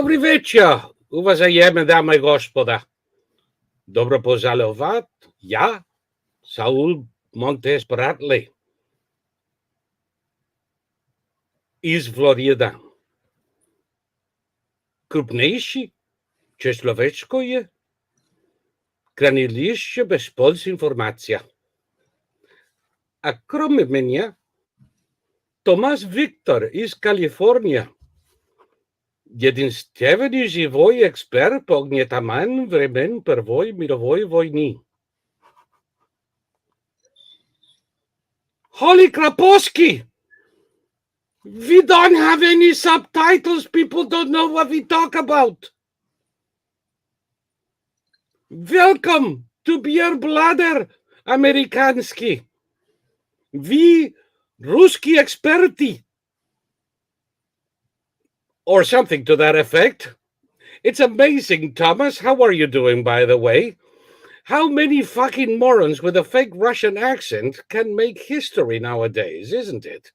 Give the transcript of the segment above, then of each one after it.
Dobry wieczór, uważajemy damy gospoda. Dobro pożalować, ja, Saul Montes-Bradley. Iz Florida. Крупнейші чи словечкої? Хранилище без польс информация. А кроме меня, Томас Виктор из Калифорнии. Единственный живой эксперт по гнетам времен Первой мировой войны. Holy Kraposki! We don't have any subtitles. People don't know what we talk about. Welcome to Beer Blather, Amerikanski. We Ruski experti. Or something to that effect. It's amazing, Thomas. How are you doing, by the way? How many fucking morons with a fake Russian accent can make history nowadays, isn't it?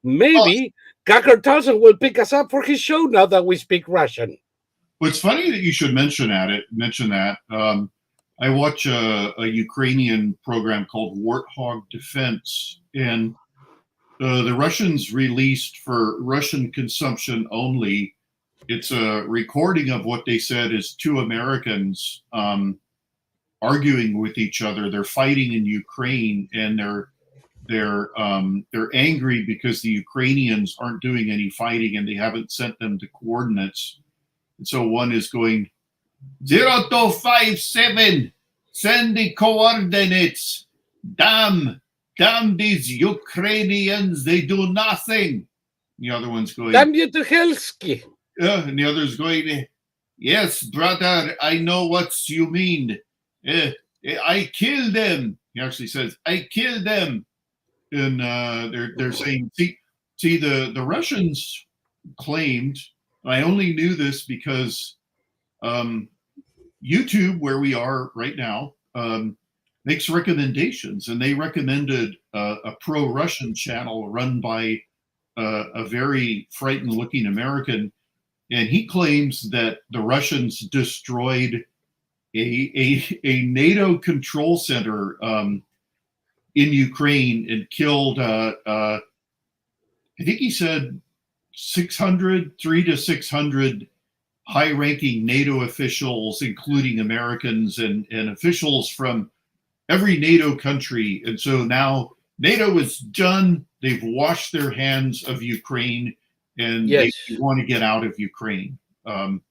Maybe Gakar Townsend will pick us up for his show now that we speak Russian. Well, it's funny that you should mention that. I watch a Ukrainian program called Warthog Defense, and the Russians released for Russian consumption only. It's a recording of what they said is two Americans arguing with each other. They're fighting in Ukraine, and they're angry because the Ukrainians aren't doing any fighting and they haven't sent them the coordinates. And so one is going 0257, send the coordinates. Damn these Ukrainians, they do nothing. The other one's going, Damn you to Helski. And the other's going, yes, brother, I know what you mean. I killed them. He actually says, I killed them. And they're saying, see, the Russians claimed, I only knew this because YouTube, where we are right now, makes recommendations, and they recommended a pro-Russian channel run by a very frightened-looking American, and he claims that the Russians destroyed a NATO control center in Ukraine and killed, I think he said 300 to 600 high-ranking NATO officials, including Americans and officials from every NATO country. And so now NATO is done. They've washed their hands of Ukraine, and yes, they want to get out of Ukraine. And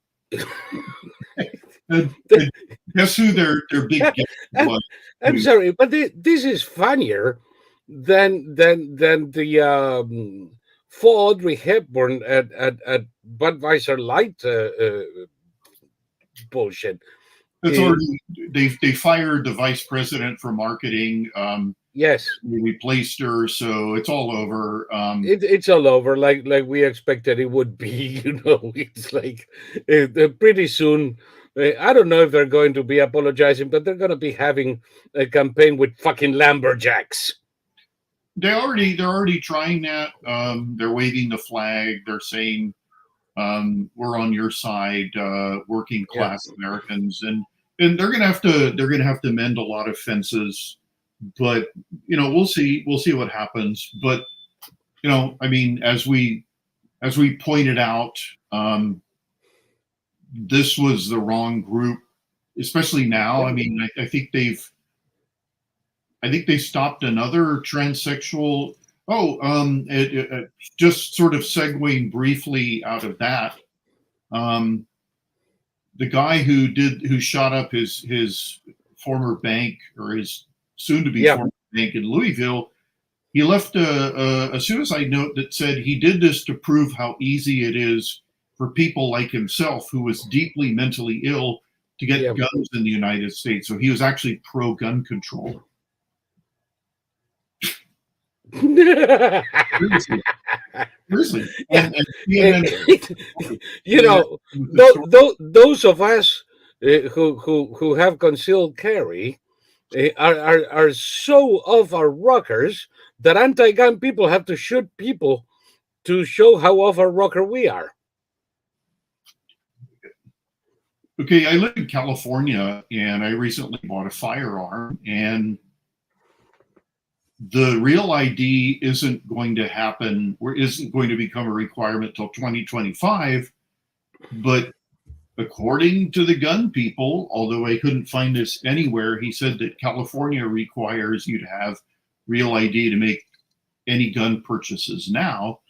guess who their big guest was? I'm sorry, but this is funnier than the for Audrey Hepburn at Budweiser Light bullshit. It's already they fired the vice president for marketing. Yes, we replaced her, so it's all over. It's all over, like we expected it would be. It's like pretty soon. I don't know if they're going to be apologizing, but they're going to be having a campaign with fucking lumberjacks. They're already trying that. They're waving the flag. They're saying we're on your side, working class Americans, and they're gonna have to mend a lot of fences. But we'll see what happens. But I mean, as we pointed out, this was the wrong group, especially now. I mean, I think they stopped another transsexual. Just sort of segueing briefly out of that, the guy who shot up his former bank, or his soon-to-be former bank in Louisville, he left a suicide note that said he did this to prove how easy it is for people like himself, who was deeply mentally ill, to get guns in the United States. So he was actually pro-gun control. Seriously. And those of us who have concealed carry are so off our rockers that anti-gun people have to shoot people to show how off our rocker we are. Okay, I live in California, and I recently bought a firearm, and the real ID isn't going to happen, or isn't going to become a requirement till 2025. But according to the gun people, although I couldn't find this anywhere, he said that California requires you to have real ID to make any gun purchases now.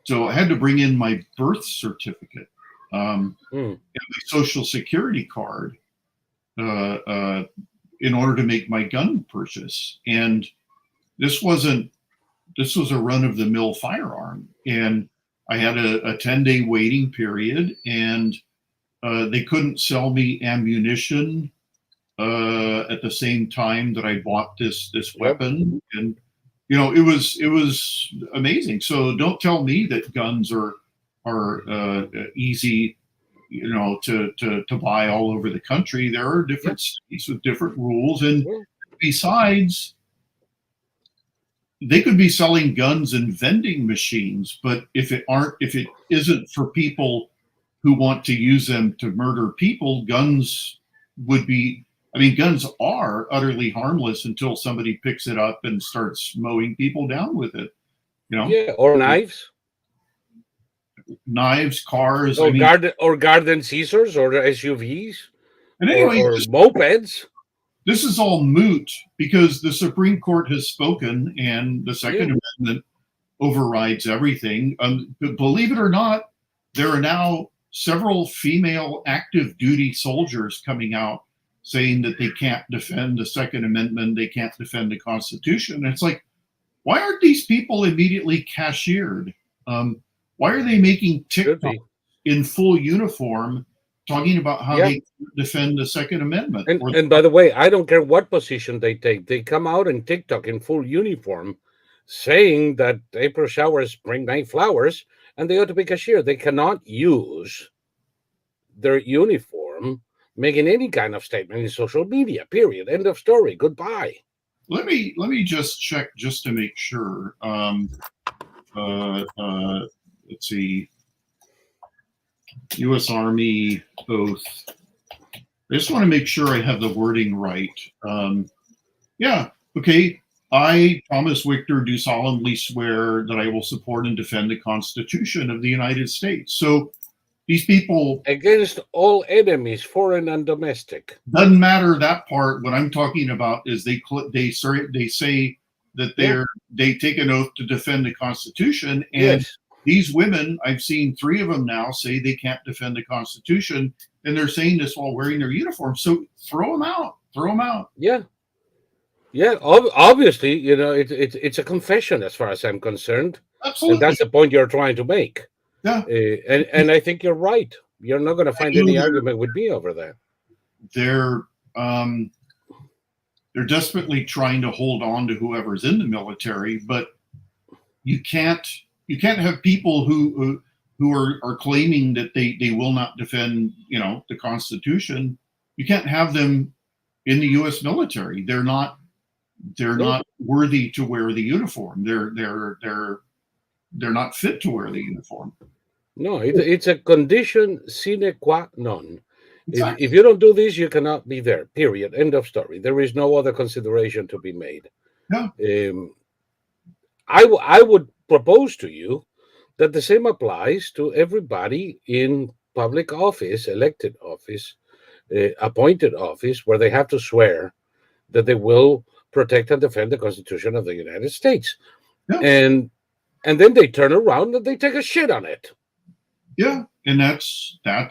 So I had to bring in my birth certificate and my social security card in order to make my gun purchase. And this was a run-of-the-mill firearm. And I had a 10-day waiting period, and they couldn't sell me ammunition at the same time that I bought this weapon. And it was amazing. So don't tell me that guns are easy, to buy all over the country. There are different states with different rules, and besides, they could be selling guns in vending machines, but if it isn't for people who want to use them to murder people, guns are utterly harmless until somebody picks it up and starts mowing people down with it. Yeah, or knives. Knives, cars, or garden scissors, or SUVs, and anyway, or mopeds. This is all moot because the Supreme Court has spoken, and the Second Amendment overrides everything. Believe it or not, there are now several female active duty soldiers coming out saying that they can't defend the Second Amendment, they can't defend the Constitution. And it's like, why aren't these people immediately cashiered? Why are they making TikTok in full uniform talking about how they defend the Second Amendment? And by the way, I don't care what position they take. They come out in TikTok in full uniform saying that April showers bring May flowers, and they ought to be cashiered. They cannot use their uniform making any kind of statement in social media, period. End of story. Goodbye. Let me just check just to make sure. Let's see. U.S. Army oath. I just want to make sure I have the wording right. Okay. I, Thomas Wictor, do solemnly swear that I will support and defend the Constitution of the United States. So these people, against all enemies, foreign and domestic. Doesn't matter that part. What I'm talking about is they say that they take an oath to defend the Constitution, and these women, I've seen 3 of them now say they can't defend the Constitution, and they're saying this while wearing their uniform. So throw them out. Throw them out. Yeah. Obviously, it's a confession as far as I'm concerned. Absolutely. And that's the point you're trying to make. Yeah. And I think you're right. You're not going to find any argument with me over that. They're desperately trying to hold on to whoever's in the military, but you can't have people who are claiming that they will not defend, the Constitution. You can't have them in the U.S. military. They're not worthy to wear the uniform. They're not fit to wear the uniform. No, it's a condition sine qua non. Exactly. If you don't do this, you cannot be there. Period. End of story. There is no other consideration to be made. No. I would propose to you that the same applies to everybody in public office, elected office, appointed office, where they have to swear that they will protect and defend the Constitution of the United States. Yeah. And then they turn around and they take a shit on it. Yeah, and that's. I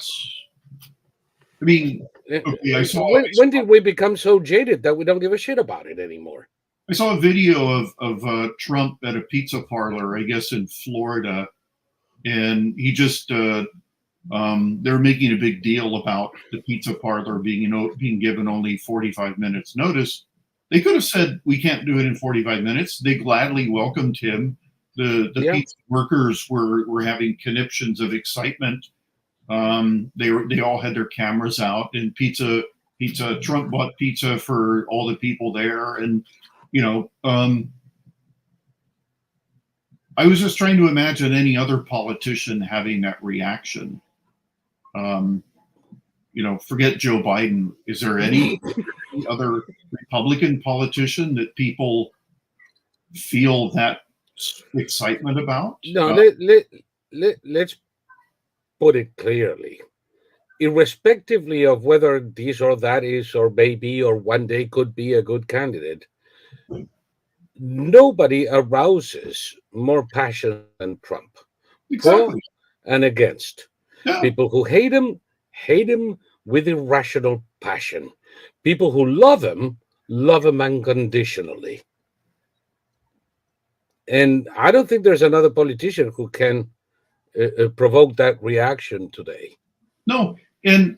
mean, okay, when did we become so jaded that we don't give a shit about it anymore? I saw a video of Trump at a pizza parlor, I guess in Florida, and he just they're making a big deal about the pizza parlor being given only 45 minutes notice. They could have said we can't do it in 45 minutes. They gladly welcomed him. The pizza workers were having conniptions of excitement. They all had their cameras out, and Trump bought pizza for all the people there, and I was just trying to imagine any other politician having that reaction. forget Joe Biden. Is there any other Republican politician that people feel that excitement about? No, let's put it clearly. Irrespectively of whether this or that is or maybe or one day could be a good candidate, nobody arouses more passion than Trump. Exactly. Pro and against. Yeah. People who hate him with irrational passion. People who love him unconditionally. And I don't think there's another politician who can provoke that reaction today. No, and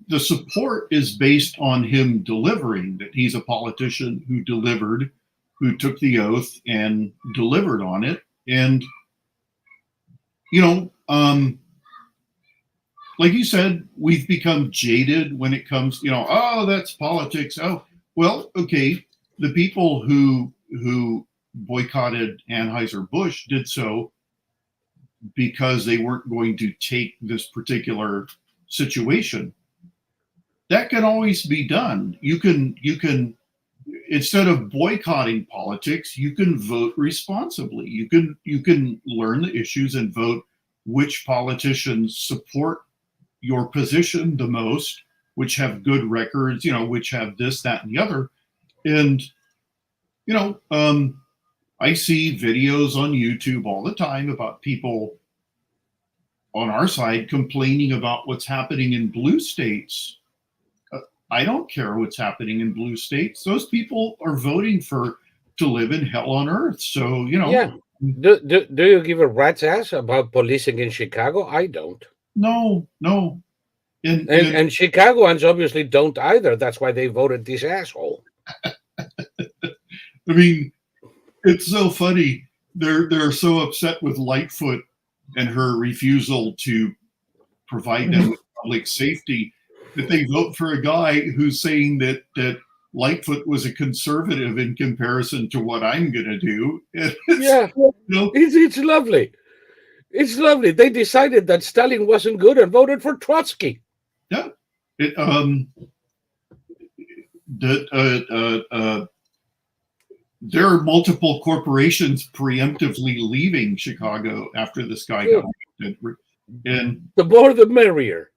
the support is based on him delivering, that he's a politician who delivered, who took the oath and delivered on it. And, like you said, we've become jaded when it comes, oh, that's politics. Oh, well, okay. The people who boycotted Anheuser-Busch did so because they weren't going to take this particular situation. That can always be done. You can instead of boycotting politics, you can vote responsibly. You can learn the issues and vote which politicians support your position the most, which have good records, which have this, that, and the other. And I see videos on YouTube all the time about people on our side complaining about what's happening in blue states. I don't care what's happening in blue states. Those people are voting to live in hell on earth. So, Yeah. Do you give a rat's ass about policing in Chicago? I don't. No. And Chicagoans obviously don't either. That's why they voted this asshole. I mean, it's so funny. They're so upset with Lightfoot and her refusal to provide them with public safety that they vote for a guy who's saying that Lightfoot was a conservative in comparison to what I'm going to do. It's lovely. It's lovely. They decided that Stalin wasn't good and voted for Trotsky. Yeah. There are multiple corporations preemptively leaving Chicago after this guy got elected. And the more the merrier.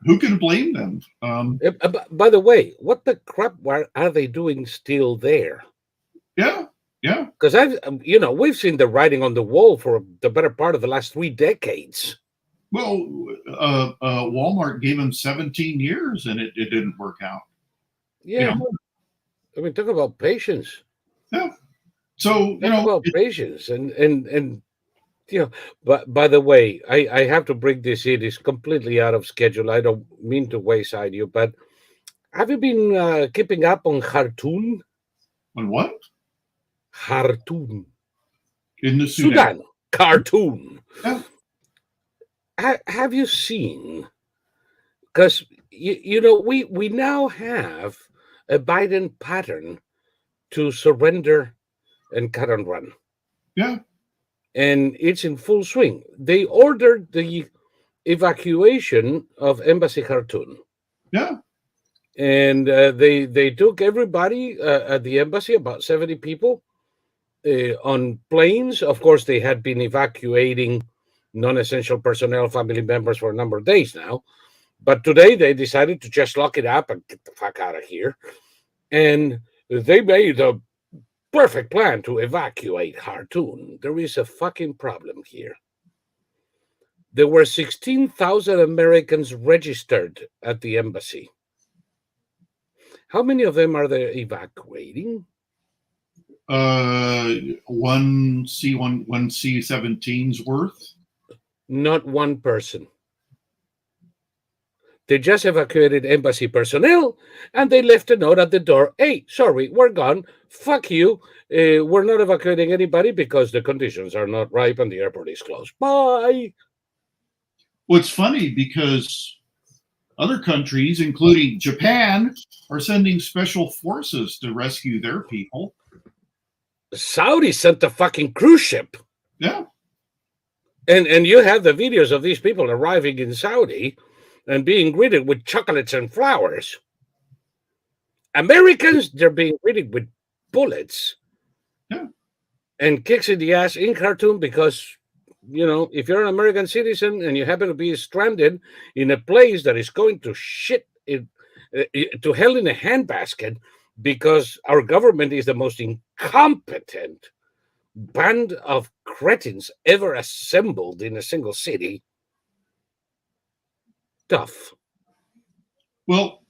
Who can blame them? By the way, what the crap are they doing still there? Yeah. Because we've seen the writing on the wall for the better part of the last 3 decades. Well, Walmart gave them 17 years and it didn't work out. Yeah. I mean, talk about patience. Yeah. So, talk about patience and but by the way, I have to bring this in. It's completely out of schedule. I don't mean to wayside you, but have you been keeping up on Khartoum? On what? Khartoum. In the Sudan. Khartoum. Yeah. Have you seen? Because we now have a Biden pattern to surrender and cut and run. Yeah. And it's in full swing. They ordered the evacuation of Embassy Khartoum. Yeah. And they took everybody at the embassy, about 70 people, on planes. Of course, they had been evacuating non-essential personnel, family members for a number of days now. But today they decided to just lock it up and get the fuck out of here. And they made a perfect plan to evacuate Khartoum. There is a fucking problem here. There were 16,000 Americans registered at the embassy. How many of them are they evacuating? One C-17's worth. Not one person. They just evacuated embassy personnel, and they left a note at the door. Hey, sorry, we're gone. Fuck you. We're not evacuating anybody because the conditions are not ripe and the airport is closed. Bye. Well, it's funny because other countries, including Japan, are sending special forces to rescue their people. Saudi sent a fucking cruise ship. Yeah. And you have the videos of these people arriving in Saudi and being greeted with chocolates and flowers. Americans, they're being greeted with bullets Yeah. and kicks in the ass in Khartoum because, if you're an American citizen and you happen to be stranded in a place that is going to shit to hell in a handbasket because our government is the most incompetent band of cretins ever assembled in a single city. Tough. Well,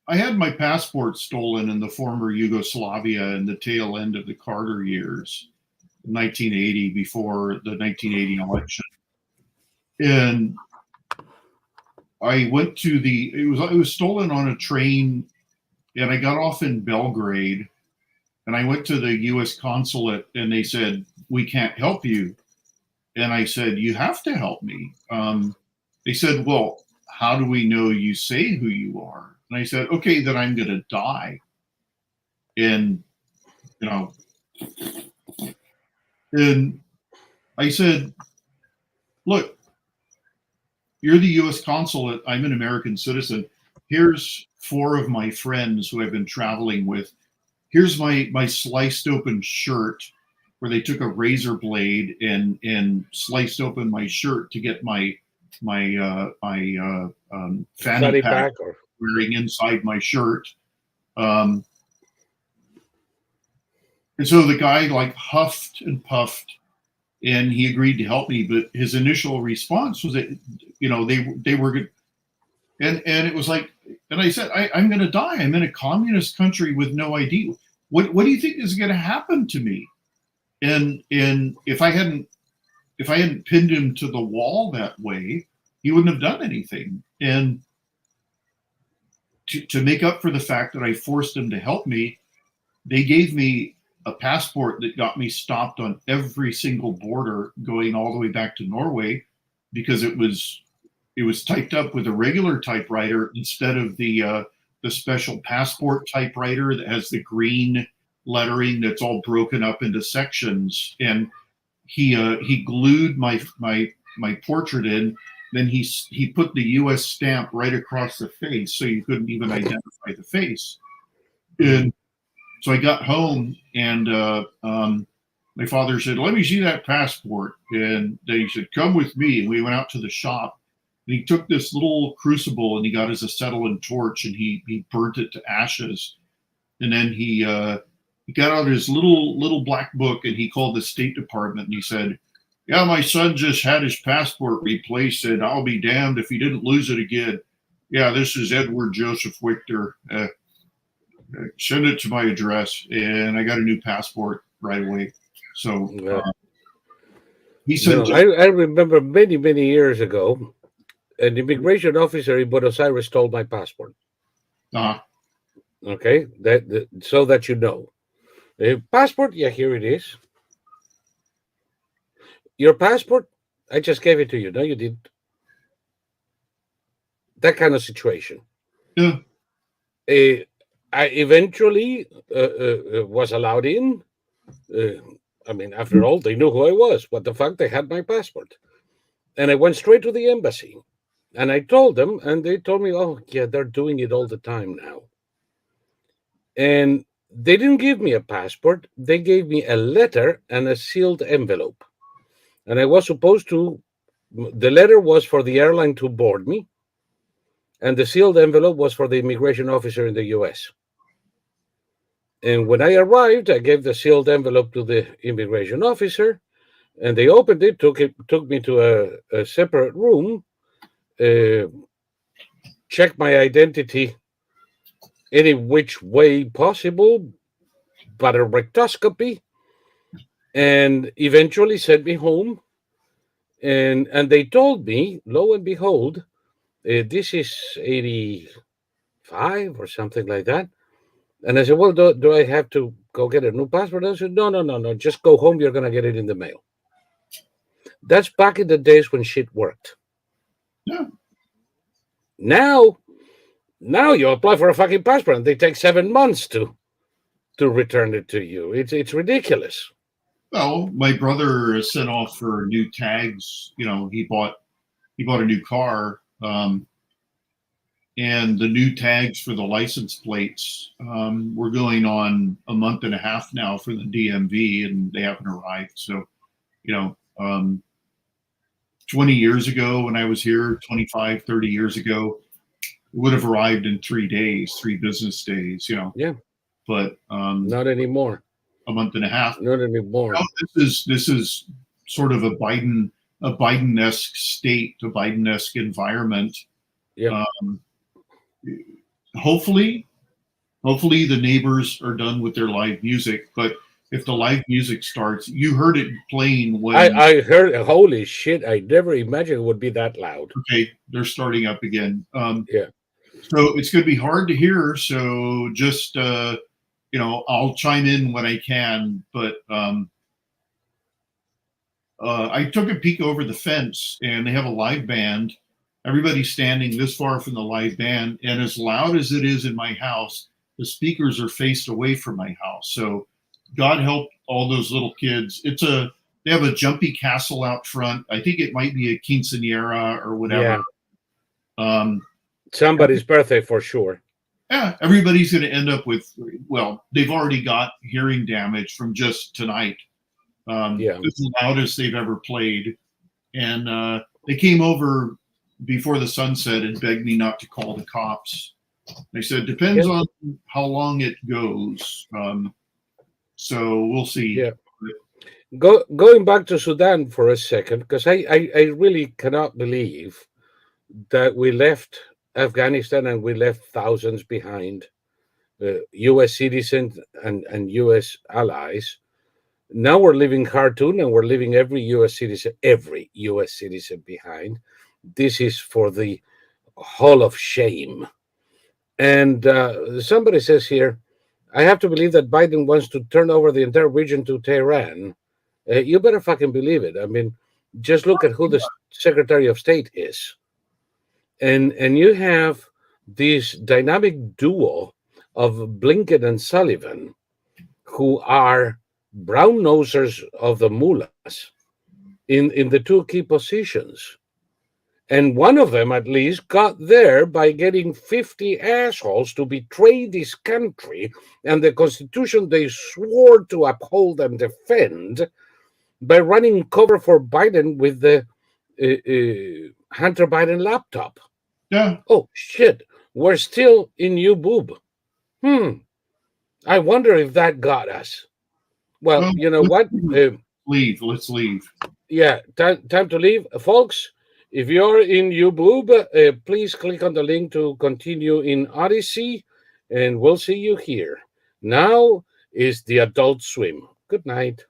I had my passport stolen in the former Yugoslavia in the tail end of the Carter years, 1980, before the 1980 election. And I went to it was stolen on a train, and I got off in Belgrade, and I went to the U.S. consulate, and they said, "We can't help you." And I said, "You have to help me." They said, "Well, how do we know you say who you are?" And I said, "Okay, then I'm going to die." And, and I said, "Look, you're the U.S. consulate. I'm an American citizen. Here's 4 of my friends who I've been traveling with. Here's my sliced open shirt where they took a razor blade and sliced open my shirt to get my fanny pack wearing inside my shirt." And so the guy huffed and puffed, and he agreed to help me. But his initial response was that, they were good. And it was like, and I said, I'm going to die. I'm in a communist country with no ID. What do you think is going to happen to me? And if I hadn't pinned him to the wall that way, he wouldn't have done anything. And to make up for the fact that I forced him to help me, they gave me a passport that got me stopped on every single border going all the way back to Norway, because it was typed up with a regular typewriter instead of the special passport typewriter that has the green lettering that's all broken up into sections. And he glued my portrait in. Then he put the U.S. stamp right across the face, so you couldn't even identify the face. And so I got home, and my father said, "Let me see that passport." And then he said, "Come with me." And we went out to the shop. And he took this little crucible, and he got his acetylene torch, and he burnt it to ashes. And then he got out his little black book, and he called the State Department, and he said, "Yeah, my son just had his passport replaced, and I'll be damned if he didn't lose it again. Yeah, this is Edward Joseph Wictor. Send it to my address." And I got a new passport right away. So he said, I remember many years ago, an immigration officer in Buenos Aires stole my passport. Okay, so that you know. Passport, yeah, here it is. Your passport, I just gave it to you. No, you didn't. That kind of situation. Yeah. I eventually was allowed in. After all, they knew who I was. What the fuck? They had my passport. And I went straight to the embassy. And I told them, and they told me, "Oh, yeah, they're doing it all the time now." And they didn't give me a passport. They gave me a letter and a sealed envelope. And I was supposed to, the letter was for the airline to board me, and the sealed envelope was for the immigration officer in the US. And when I arrived, I gave the sealed envelope to the immigration officer, and they opened it, took me to a separate room, checked my identity any which way possible, but a rectoscopy, and eventually sent me home. And they told me, lo and behold, this is 85 or something like that. And I said, "Well, do I have to go get a new passport?" I said, No. Just go home. You're going to get it in the mail. That's back in the days when shit worked. Yeah. Now you apply for a fucking passport and they take 7 months to return it to you. It's ridiculous. Well, my brother sent off for new tags. You know, he bought a new car, and the new tags for the license plates we're going on a month and a half now for the DMV, and they haven't arrived. So, you know, 20 years ago when I was here, 25, 30 years ago, it would have arrived in 3 days, 3 business days, you know. Yeah. But Not anymore. a month and a half. Not anymore. This is sort of a Biden-esque state, a Biden-esque environment. Yeah. Hopefully the neighbors are done with their live music, but if the live music starts, you heard it playing when I heard, holy shit, I never imagined it would be that loud. Okay, they're starting up again. Yeah. So it's going to be hard to hear. So just, you know, I'll chime in when I can, but I took a peek over the fence and they have a live band. Everybody's standing this far from the live band, and as loud as it is in my house, the speakers are faced away from my house. So God help all those little kids. They have a jumpy castle out front. I think it might be a quinceanera or whatever. Yeah. Somebody's birthday for sure. Yeah, everybody's going to end up with, well, they've already got hearing damage from just tonight. It's the loudest they've ever played. And they came over before the sunset and begged me not to call the cops. They said, depends on how long it goes. So we'll see. Yeah. Going back to Sudan for a second, because I really cannot believe that we left Afghanistan and we left thousands behind, U.S. citizens and U.S. allies. Now we're leaving Khartoum and we're leaving every U.S. citizen behind. This is for the hall of shame. And somebody says here, I have to believe that Biden wants to turn over the entire region to Tehran. You better fucking believe it. I mean, just look at who the Secretary of State is. And you have this dynamic duo of Blinken and Sullivan, who are brown nosers of the mullahs in the two key positions. And one of them, at least, got there by getting 50 assholes to betray this country and the Constitution they swore to uphold and defend by running cover for Biden with the Hunter Biden laptop. Yeah. Oh, shit. We're still in YouBoob. I wonder if that got us. Well, you know what? Let's leave. Yeah, time to leave. Folks, if you're in YouBoob, please click on the link to continue in Odysee, and we'll see you here. Now is the Adult Swim. Good night.